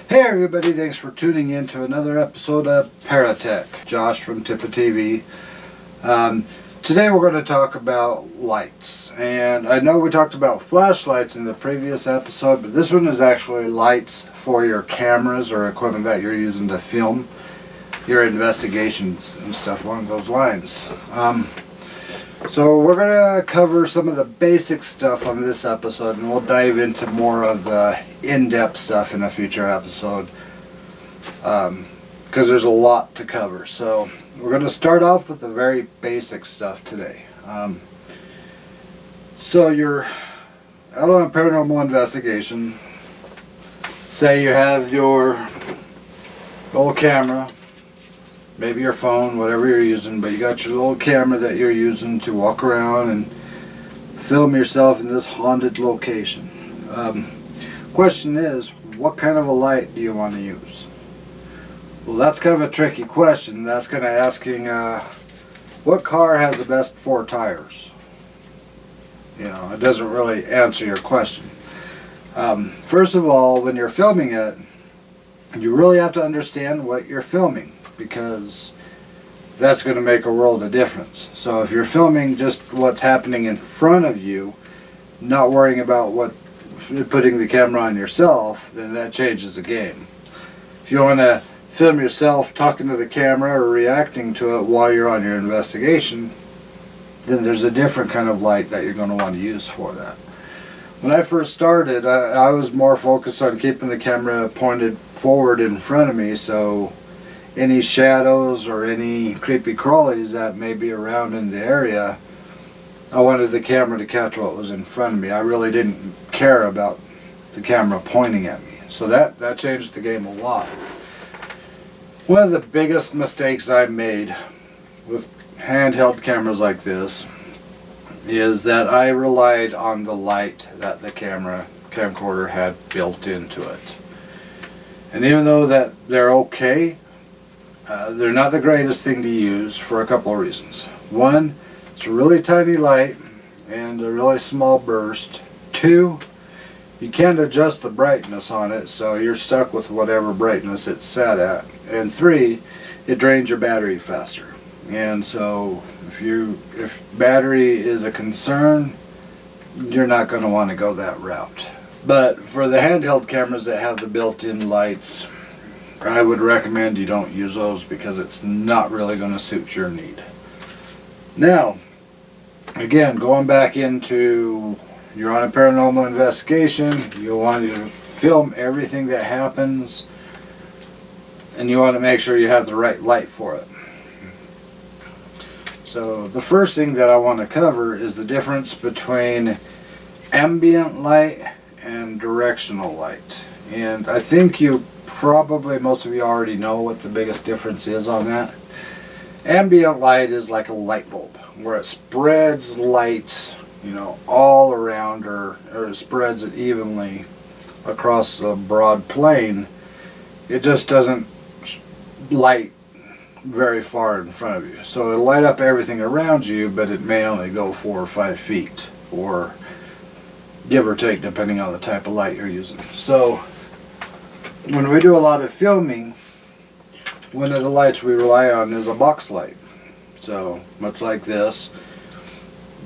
Hey everybody, thanks for tuning in to another episode of Paratech. Josh from Tipa TV. Today we're going to talk about lights. And I know we talked about flashlights in the previous episode, but this one is actually lights for your cameras or equipment that you're using to film your investigations and stuff along those lines. So we're going to cover some of the basic stuff on this episode, and we'll dive into more of the in-depth stuff in a future episode because there's a lot to cover. So we're going to start off with the very basic stuff today. So you're out on a paranormal investigation. Say you have your old camera, maybe your phone, whatever you're using, but you got your little camera that you're using to walk around and film yourself in this haunted location. Question is, what kind of a light do you want to use? Well, that's kind of a tricky question. That's kind of asking, what car has the best 4 tires? You know, it doesn't really answer your question. First of all, when you're filming it, you really have to understand what you're filming, because that's going to make a world of difference. So if you're filming just what's happening in front of you, not worrying about putting the camera on yourself, then that changes the game. If you want to film yourself talking to the camera or reacting to it while you're on your investigation, then there's a different kind of light that you're going to want to use for that. When I first started, I was more focused on keeping the camera pointed forward in front of me, so any shadows or any creepy crawlies that may be around in the area, I wanted the camera to catch what was in front of me. I really didn't care about the camera pointing at me. So that changed the game a lot. One of the biggest mistakes I made with handheld cameras like this is that I relied on the light that the camcorder had built into it. And even though that they're okay, they're not the greatest thing to use for a couple of reasons. One, it's a really tiny light and a really small burst. 2, you can't adjust the brightness on it, so you're stuck with whatever brightness it's set at. And 3, it drains your battery faster. And so if battery is a concern, you're not going to want to go that route. But for the handheld cameras that have the built-in lights, I would recommend you don't use those because it's not really going to suit your need. Now, again, going back into, you're on a paranormal investigation, you want to film everything that happens, and you want to make sure you have the right light for it. So the first thing that I want to cover is the difference between ambient light and directional light. And I think most of you already know what the biggest difference is on that. Ambient light is like a light bulb, where it spreads light, all around, or it spreads it evenly across a broad plane. It just doesn't light very far in front of you. So it'll light up everything around you, but it may only go 4 or 5 feet, or give or take, depending on the type of light you're using. So when we do a lot of filming, one of the lights we rely on is a box light. So much like this,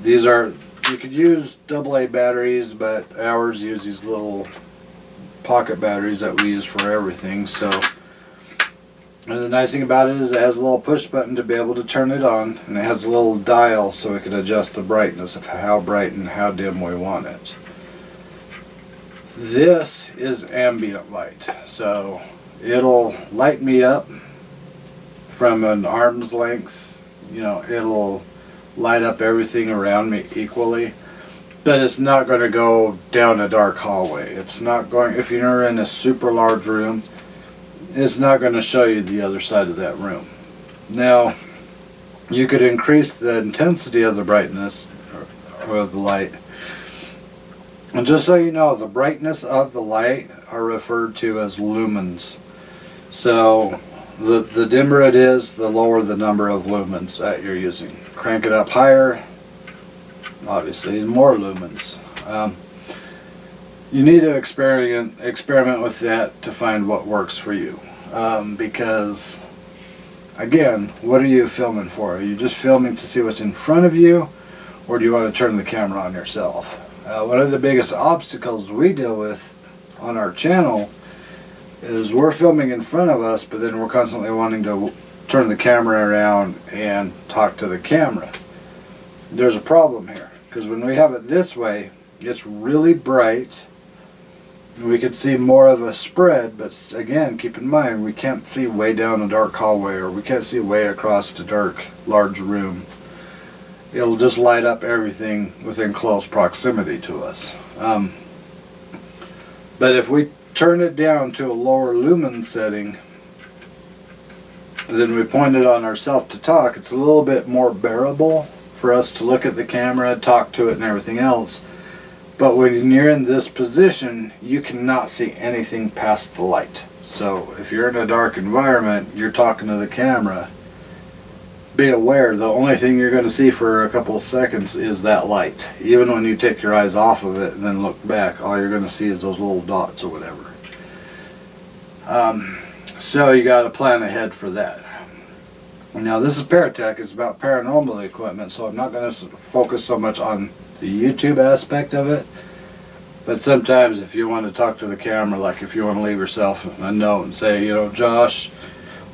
you could use AA batteries, but ours use these little pocket batteries that we use for everything. So, and the nice thing about it is it has a little push button to be able to turn it on, and it has a little dial so we can adjust the brightness of how bright and how dim we want it. This is ambient light, so it'll light me up from an arm's length. It'll light up everything around me equally, but it's not going to go down a dark hallway. It's not going, if you're in a super large room, it's not going to show you the other side of that room. Now, you could increase the intensity of the brightness or of the light. And just so you know, the brightness of the light are referred to as lumens. So the dimmer it is, the lower the number of lumens that you're using. Crank it up higher, obviously more lumens. you need to experiment with that to find what works for you. Because, again, what are you filming for? Are you just filming to see what's in front of you, or do you want to turn the camera on yourself? One of the biggest obstacles we deal with on our channel is we're filming in front of us, but then we're constantly wanting to turn the camera around and talk to the camera. There's a problem here, because when we have it this way, it's really bright. We could see more of a spread, but again, keep in mind, we can't see way down a dark hallway, or we can't see way across a dark, large room. It'll just light up everything within close proximity to us. But if we turn it down to a lower lumen setting, then we point it on ourselves to talk, it's a little bit more bearable for us to look at the camera, talk to it, and everything else. But when you're in this position, you cannot see anything past the light. So if you're in a dark environment, you're talking to the camera, be aware the only thing you're going to see for a couple of seconds is that light. Even when you take your eyes off of it and then look back, all you're going to see is those little dots or whatever. So you got to plan ahead for that. Now this is Paratech, it's about paranormal equipment, so I'm not going to focus so much on the YouTube aspect of it. But sometimes if you want to talk to the camera, like if you want to leave yourself a note and say, you know, Josh,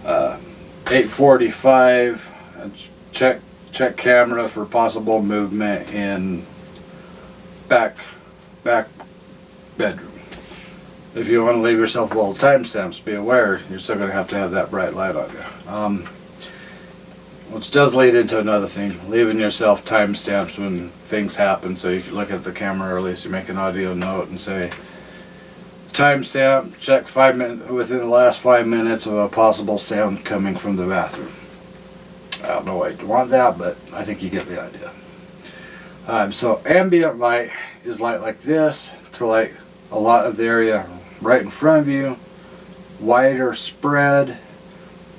8:45, check camera for possible movement in back bedroom. If you want to leave yourself little timestamps, be aware you're still going to have that bright light on you. Which does lead into another thing, leaving yourself timestamps when things happen, so you can look at the camera, or at least you make an audio note and say, timestamp, check 5 minutes within the last 5 minutes of a possible sound coming from the bathroom. I don't know why you want that, but I think you get the idea. So ambient light is light like this to light a lot of the area right in front of you, wider spread,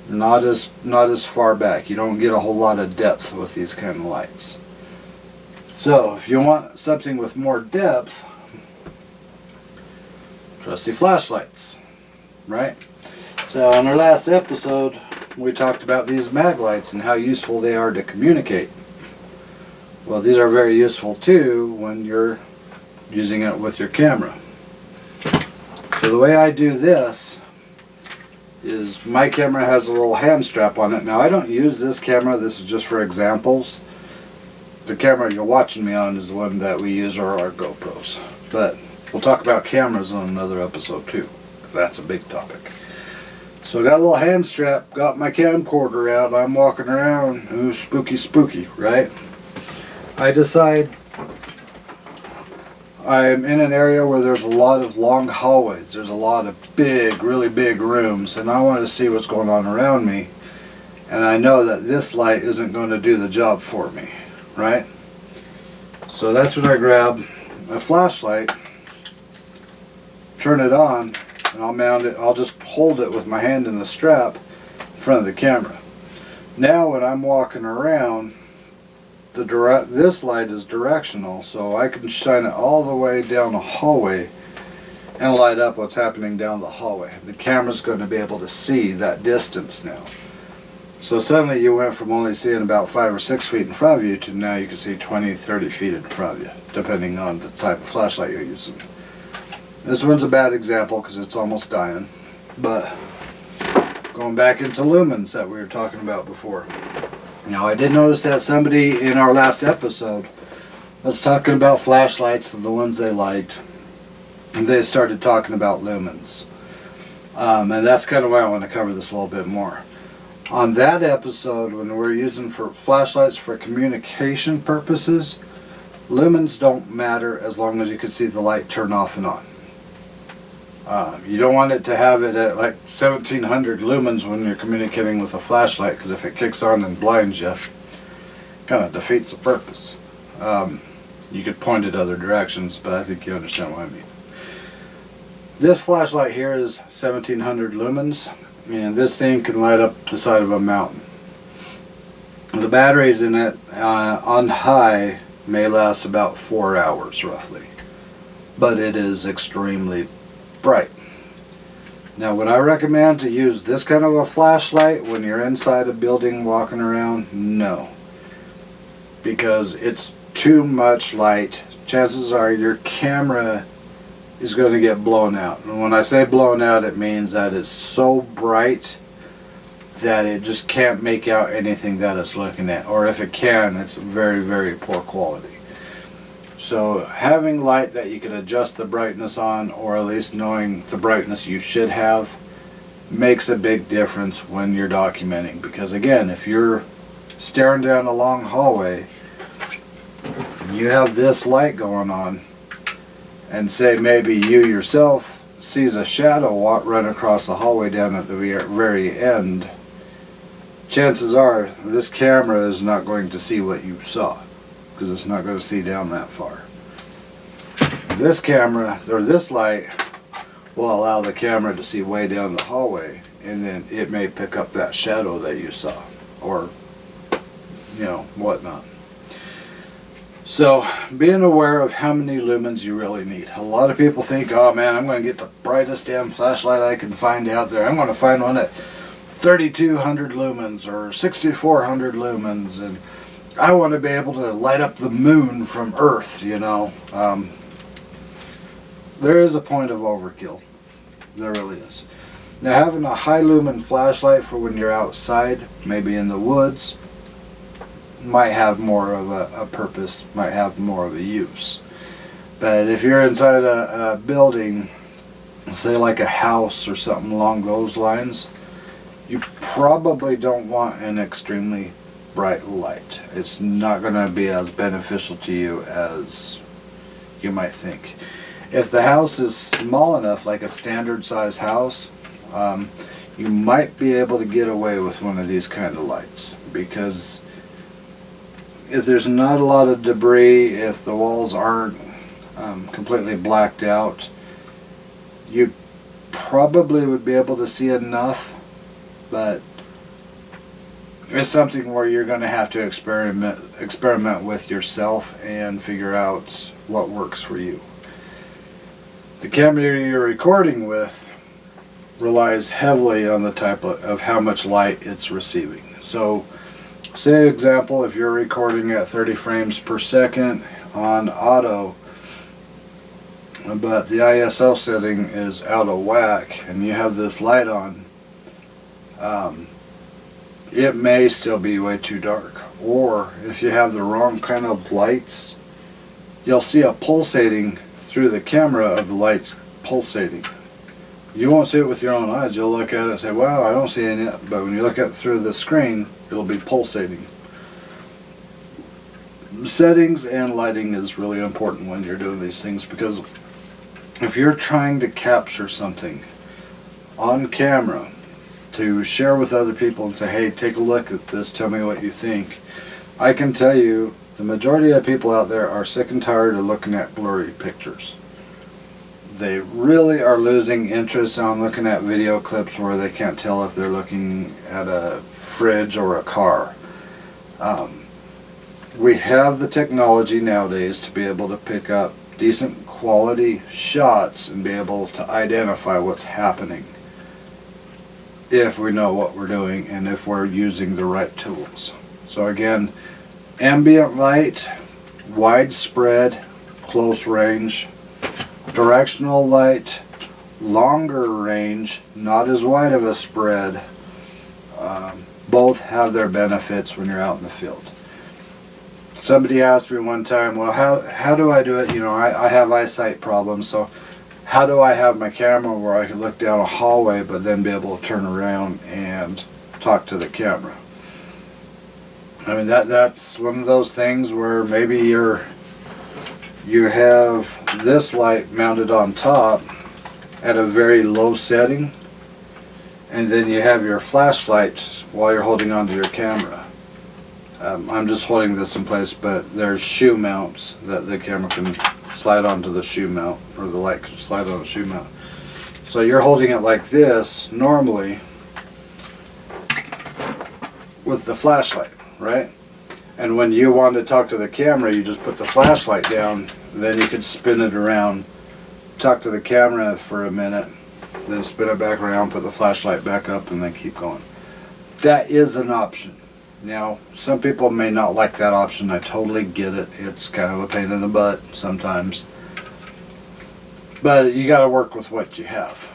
not as far back. You don't get a whole lot of depth with these kind of lights. So if you want something with more depth, trusty flashlights, right? So in our last episode we talked about these mag lights and how useful they are to communicate. Well, these are very useful too when you're using it with your camera. So the way I do this is my camera has a little hand strap on it. Now I don't use this camera, this is just for examples. The camera you're watching me on is the one that we use are our GoPros. But we'll talk about cameras on another episode too, because that's a big topic. So I got a little hand strap, got my camcorder out, I'm walking around, ooh, spooky spooky, right? I decide I'm in an area where there's a lot of long hallways, there's a lot of big, really big rooms, and I want to see what's going on around me, and I know that this light isn't going to do the job for me, right? So that's when I grab a flashlight, turn it on, and I'll mount it, I'll just hold it with my hand in the strap in front of the camera. Now when I'm walking around, this light is directional, so I can shine it all the way down the hallway and light up what's happening down the hallway. The camera's going to be able to see that distance now. So suddenly you went from only seeing about 5 or 6 feet in front of you to now you can see 20, 30 feet in front of you, depending on the type of flashlight you're using. This one's a bad example because it's almost dying, but going back into lumens that we were talking about before. Now I did notice that somebody in our last episode was talking about flashlights and the ones they liked, and they started talking about lumens. And that's kind of why I want to cover this a little bit more. On that episode, when we're using for flashlights for communication purposes, lumens don't matter as long as you can see the light turn off and on. You don't want it to have it at like 1700 lumens when you're communicating with a flashlight, because if it kicks on and blinds you, kind of defeats the purpose. You could point it other directions, but I think you understand what I mean. This flashlight here is 1700 lumens, and this thing can light up the side of a mountain. The batteries in it on high may last about 4 hours roughly. but it is extremely bright. Now, would I recommend to use this kind of a flashlight when you're inside a building walking around? No, because it's too much light. Chances are your camera is going to get blown out. And when I say blown out, it means that it's so bright that it just can't make out anything that it's looking at. Or if it can, it's very, very poor quality. So having light that you can adjust the brightness on, or at least knowing the brightness you should have, makes a big difference when you're documenting. Because again, if you're staring down a long hallway, you have this light going on, and say maybe you yourself sees a shadow run across the hallway down at the very end, chances are this camera is not going to see what you saw, because it's not going to see down that far. This camera, or this light, will allow the camera to see way down the hallway, and then it may pick up that shadow that you saw, or whatnot. So being aware of how many lumens you really need. A lot of people think, oh man, I'm going to get the brightest damn flashlight I can find out there. I'm going to find one at 3200 lumens or 6400 lumens, and I want to be able to light up the moon from Earth, There is a point of overkill. There really is. Now, having a high lumen flashlight for when you're outside, maybe in the woods, might have more of a purpose, might have more of a use. But if you're inside a building, say like a house or something along those lines, you probably don't want an extremely bright light. It's not going to be as beneficial to you as you might think. If the house is small enough, like a standard size house, you might be able to get away with one of these kind of lights, because if there's not a lot of debris, if the walls aren't completely blacked out, you probably would be able to see enough, but it's something where you're going to have to experiment with yourself and figure out what works for you. The camera you're recording with relies heavily on the type of how much light it's receiving. So say example, if you're recording at 30 frames per second on auto, but the ISO setting is out of whack and you have this light on, it may still be way too dark. Or if you have the wrong kind of lights, you'll see a pulsating through the camera of the lights pulsating. You won't see it with your own eyes. You'll look at it and say, wow, I don't see any, but when you look at it through the screen, it'll be pulsating. Settings and lighting is really important when you're doing these things, because if you're trying to capture something on camera to share with other people and say, hey, take a look at this, tell me what you think, I can tell you the majority of people out there are sick and tired of looking at blurry pictures. They really are losing interest on looking at video clips where they can't tell if they're looking at a fridge or a car. We have the technology nowadays to be able to pick up decent quality shots and be able to identify what's happening if we know what we're doing and if we're using the right tools. So again, ambient light, widespread, close range, directional light, longer range, not as wide of a spread. Both have their benefits when you're out in the field. Somebody asked me one time, well, how do I do it? I have eyesight problems, so how do I have my camera where I can look down a hallway but then be able to turn around and talk to the camera? I mean, that's one of those things where maybe you have this light mounted on top at a very low setting, and then you have your flashlight while you're holding onto your camera. I'm just holding this in place, but there's shoe mounts that the camera can slide onto the shoe mount, or the light can slide on the shoe mount. So you're holding it like this normally with the flashlight, right? And when you want to talk to the camera, you just put the flashlight down, then you could spin it around talk to the camera for a minute, then spin it back around, put the flashlight back up, and then keep going. That is an option. Now, some people may not like that option. I totally get it. It's kind of a pain in the butt sometimes. But you got to work with what you have.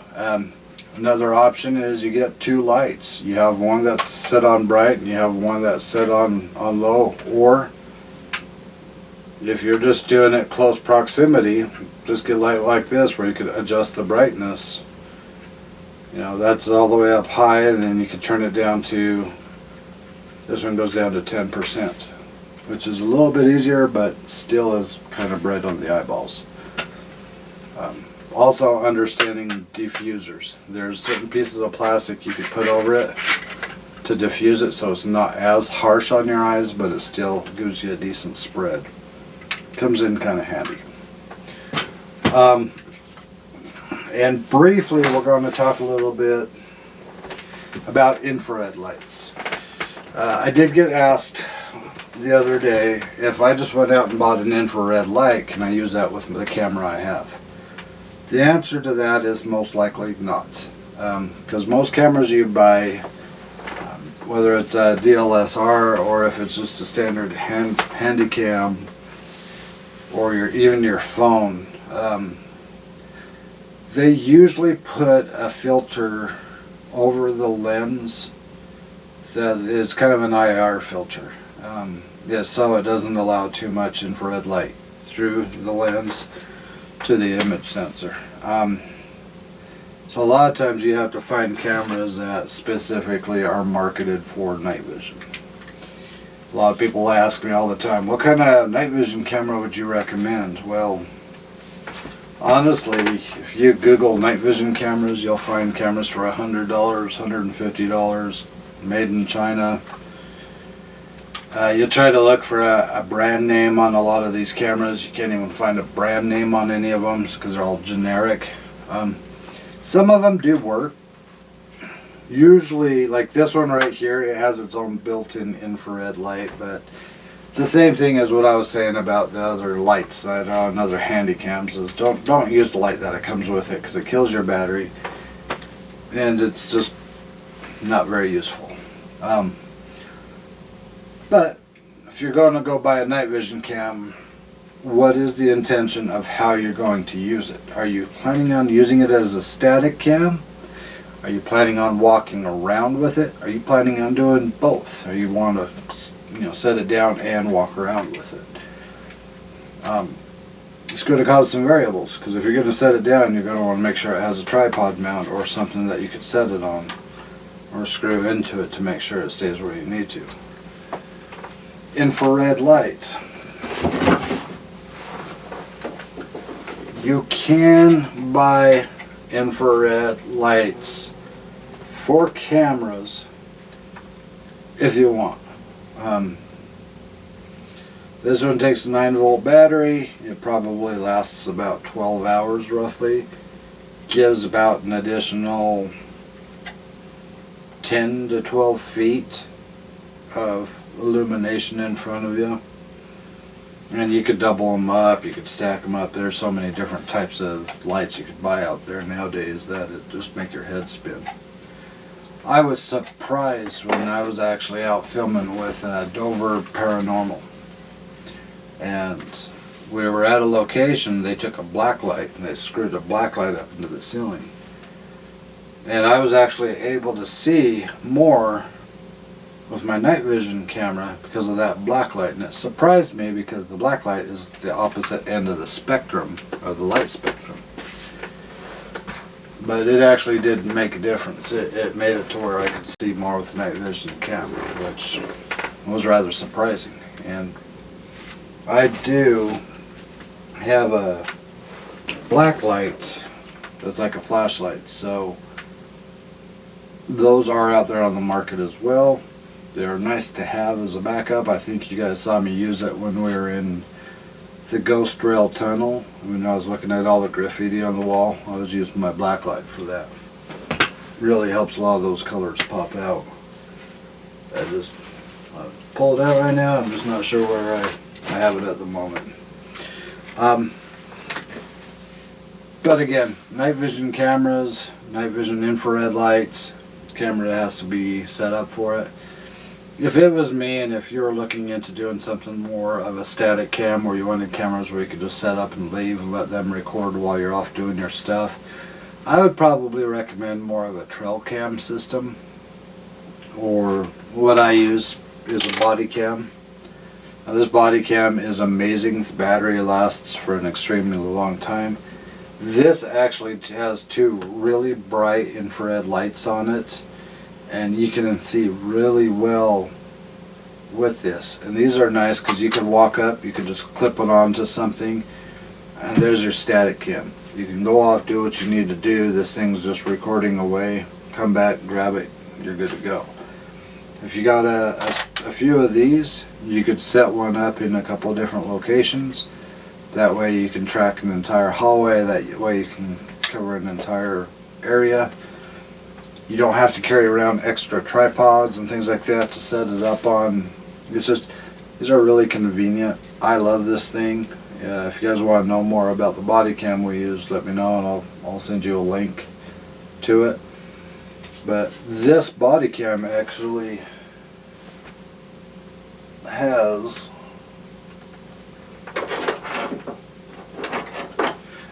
Another option is you get two lights. You have one that's set on bright and you have one that's set on low. Or if you're just doing it close proximity, just get a light like this where you could adjust the brightness. You know, that's all the way up high, and then you can turn it down to, this one goes down to 10%, which is a little bit easier, but still is kind of bright on the eyeballs. Also understanding diffusers. There's certain pieces of plastic you could put over it to diffuse it so it's not as harsh on your eyes, but it still gives you a decent spread. Comes in kind of handy. And briefly, we're going to talk a little bit about infrared lights. I did get asked the other day, if I just went out and bought an infrared light, can I use that with the camera I have? The answer to that is most likely not. Because most cameras you buy, whether it's a DLSR or if it's just a standard handy cam, or even your phone, they usually put a filter over the lens that is kind of an IR filter. So it doesn't allow too much infrared light through the lens to the image sensor. So a lot of times you have to find cameras that specifically are marketed for night vision. A lot of people ask me all the time, what kind of night vision camera would you recommend? Well, honestly, if you Google night vision cameras, you'll find cameras for $100, $150, made in China. You'll try to look for a brand name on a lot of these cameras. You can't even find a brand name on any of them because they're all generic. Some of them do work. Usually, like this one right here, it has its own built-in infrared light, but it's the same thing as what I was saying about the other lights that are on other handy cams. Is don't use the light that it comes with it because it kills your battery, and it's just not very useful. But if you're going to go buy a night vision cam, what is the intention of how you're going to use it? Are you planning on using it as a static cam? Are you planning on walking around with it? Are you planning on doing both? Or you want to, set it down and walk around with it? It's going to cause some variables, because if you're going to set it down, you're going to want to make sure it has a tripod mount or something that you could set it on, or screw into it to make sure it stays where you need to. Infrared light. You can buy infrared lights for cameras if you want. This one takes a 9-volt battery. It probably lasts about 12 hours roughly. Gives about an additional 10 to 12 feet of illumination in front of you. And you could double them up, you could stack them up. There's so many different types of lights you could buy out there nowadays that it just make your head spin. I was surprised when I was actually out filming with Dover Paranormal. And we were at a location, they took a black light and they screwed a black light up into the ceiling. And I was actually able to see more with my night vision camera because of that black light, and it surprised me because the black light is the opposite end of the spectrum, or the light spectrum. But it actually did make a difference. It made it to where I could see more with the night vision camera, which was rather surprising. And I do have a black light that's like a flashlight, so those are out there on the market as well. They're nice to have as a backup. I think you guys saw me use it when we were in the Ghost Rail Tunnel. When I was looking at all the graffiti on the wall, I was using my black light for that. Really helps a lot of those colors pop out. I pull it out right now. I'm just not sure where I have it at the moment. But again, night vision cameras, night vision infrared lights, camera that has to be set up for it. If it was me and if you were looking into doing something more of a static cam where you wanted cameras where you could just set up and leave and let them record while you're off doing your stuff, I would probably recommend more of a trail cam system, or what I use is a body cam. Now this body cam is amazing. The battery lasts for an extremely long time. This actually has two really bright infrared lights on it, and you can see really well with this. And these are nice because you can walk up, you can just clip it onto something, and there's your static cam. You can go off, do what you need to do. This thing's just recording away. Come back, grab it, you're good to go. If you got a few of these, you could set one up in a couple of different locations. That way you can track an entire hallway, that way you can cover an entire area. You don't have to carry around extra tripods and things like that to set it up on. It's just, these are really convenient. I love this thing. If you guys want to know more about the body cam we use, let me know and I'll send you a link to it. But this body cam actually has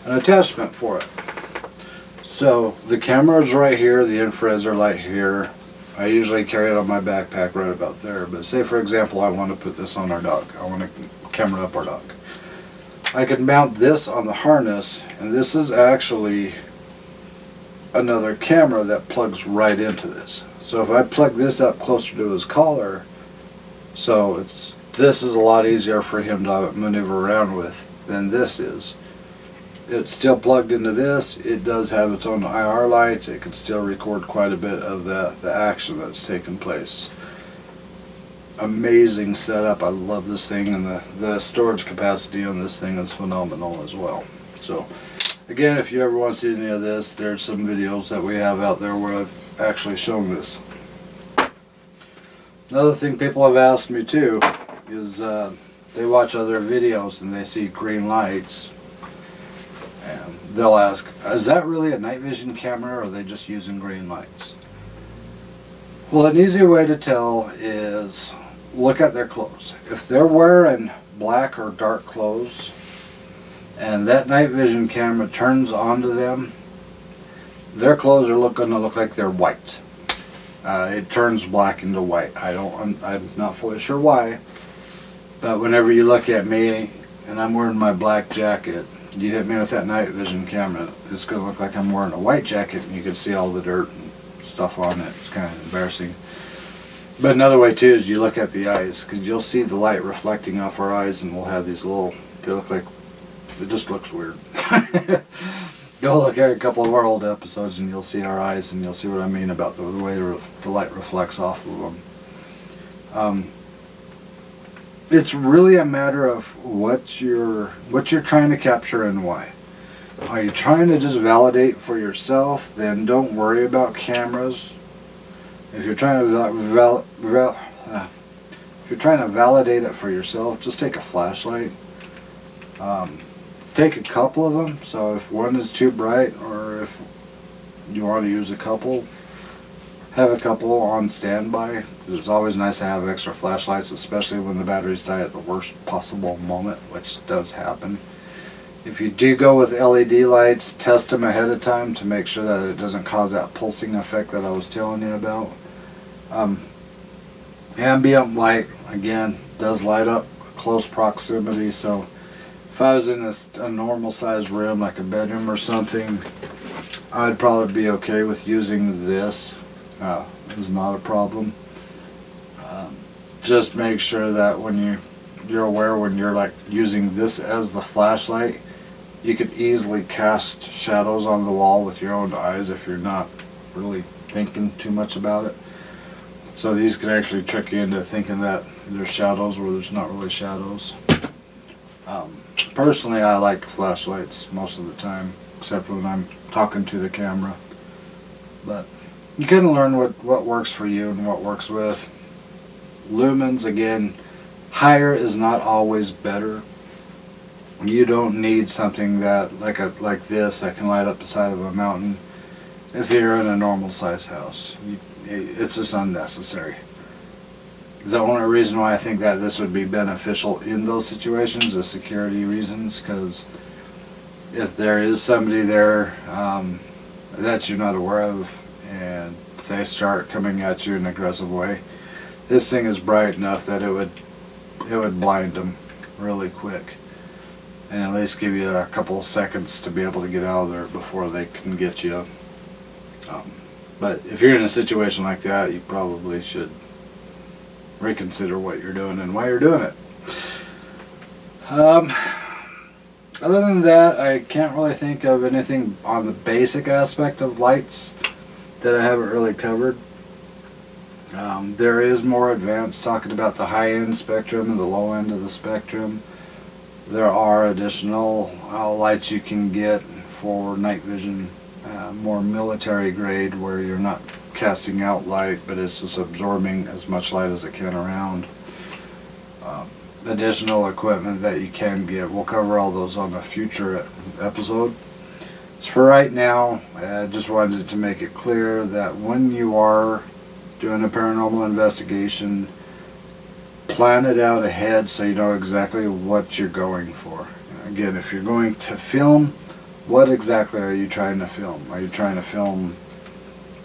an attachment for it. So the camera is right here, the infrareds are right here. I usually carry it on my backpack right about there, but say for example I want to put this on our dog. I want to camera up our dog. I could mount this on the harness, and this is actually another camera that plugs right into this. So if I plug this up closer to his collar, so this is a lot easier for him to maneuver around with than this is. It's still plugged into this. It does have its own IR lights. It can still record quite a bit of the action that's taking place. Amazing setup. I love this thing, and the storage capacity on this thing is phenomenal as well. So again, if you ever want to see any of this, there's some videos that we have out there where I've actually shown this. Another thing people have asked me too is they watch other videos and they see green lights, and they'll ask, is that really a night vision camera, or are they just using green lights? Well, an easy way to tell is look at their clothes. If they're wearing black or dark clothes and that night vision camera turns onto them, their clothes are going to look like they're white. It turns black into white. I'm not fully sure why, but whenever you look at me and I'm wearing my black jacket, you hit me with that night vision camera, it's going to look like I'm wearing a white jacket, and you can see all the dirt and stuff on it. It's kind of embarrassing. But another way too is you look at the eyes, because you'll see the light reflecting off our eyes, and we'll have these little, they look like, it just looks weird. Go look at a couple of our old episodes and you'll see our eyes, and you'll see what I mean about the way the light reflects off of them. It's really a matter of what you're trying to capture and why. Are you trying to just validate for yourself? Then don't worry about cameras. If you're trying to validate it for yourself, just take a flashlight. Take a couple of them. So if one is too bright, or if you want to use a couple, have a couple on standby. It's always nice to have extra flashlights, especially when the batteries die at the worst possible moment, which does happen. If you do go with LED lights, test them ahead of time to make sure that it doesn't cause that pulsing effect that I was telling you about. Ambient light, again, does light up close proximity, so if I was in a normal sized room like a bedroom or something, I'd probably be okay with using this. It's not a problem. Just make sure that when you're aware when you're like using this as the flashlight, you could easily cast shadows on the wall with your own eyes if you're not really thinking too much about it. So these can actually trick you into thinking that there's shadows where there's not really shadows. Personally, I like flashlights most of the time, except when I'm talking to the camera. But you can learn what works for you and what works with. Lumens, again, higher is not always better. You don't need something that like this that can light up the side of a mountain if you're in a normal size house. It's just unnecessary. The only reason why I think that this would be beneficial in those situations is security reasons, because if there is somebody there that you're not aware of and they start coming at you in an aggressive way, this thing is bright enough that it would blind them really quick, and at least give you a couple of seconds to be able to get out of there before they can get you. But if you're in a situation like that, you probably should reconsider what you're doing and why you're doing it. Other than that, I can't really think of anything on the basic aspect of lights that I haven't really covered. There is more advanced talking about the high-end spectrum and the low end of the spectrum. There are additional lights you can get for night vision, more military grade, where you're not casting out light, but it's just absorbing as much light as it can around. Additional equipment that you can get. We'll cover all those on a future episode. So for right now, I just wanted to make it clear that when you are doing a paranormal investigation, plan it out ahead so you know exactly what you're going for. Again, if you're going to film, what exactly are you trying to film? Are you trying to film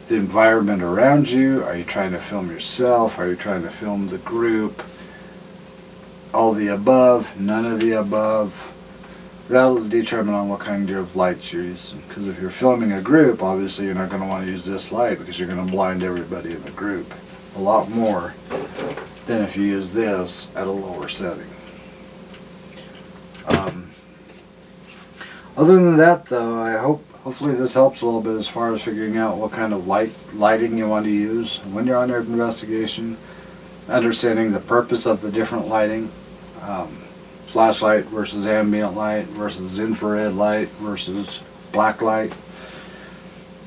the environment around you? Are you trying to film yourself? Are you trying to film the group? All the above, none of the above. That'll determine on what kind of lights you're using. Because if you're filming a group, obviously you're not going to want to use this light, because you're going to blind everybody in the group a lot more than if you use this at a lower setting. Other than that, though, hopefully this helps a little bit as far as figuring out what kind of lighting you want to use when you're on your investigation, understanding the purpose of the different lighting, flashlight versus ambient light versus infrared light versus black light.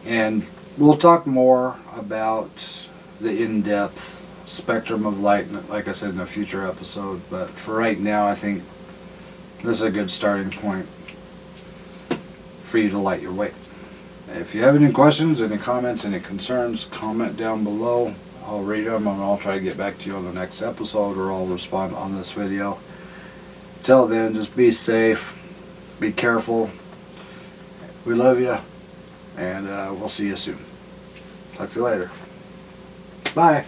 And we'll talk more about the in-depth spectrum of light, like I said, in a future episode. But for right now, I think this is a good starting point for you to light your way. If you have any questions, any comments, any concerns, comment down below. I'll read them and I'll try to get back to you on the next episode, or I'll respond on this video. Till then, just be safe, be careful. We love you, and we'll see you soon. Talk to you later. Bye.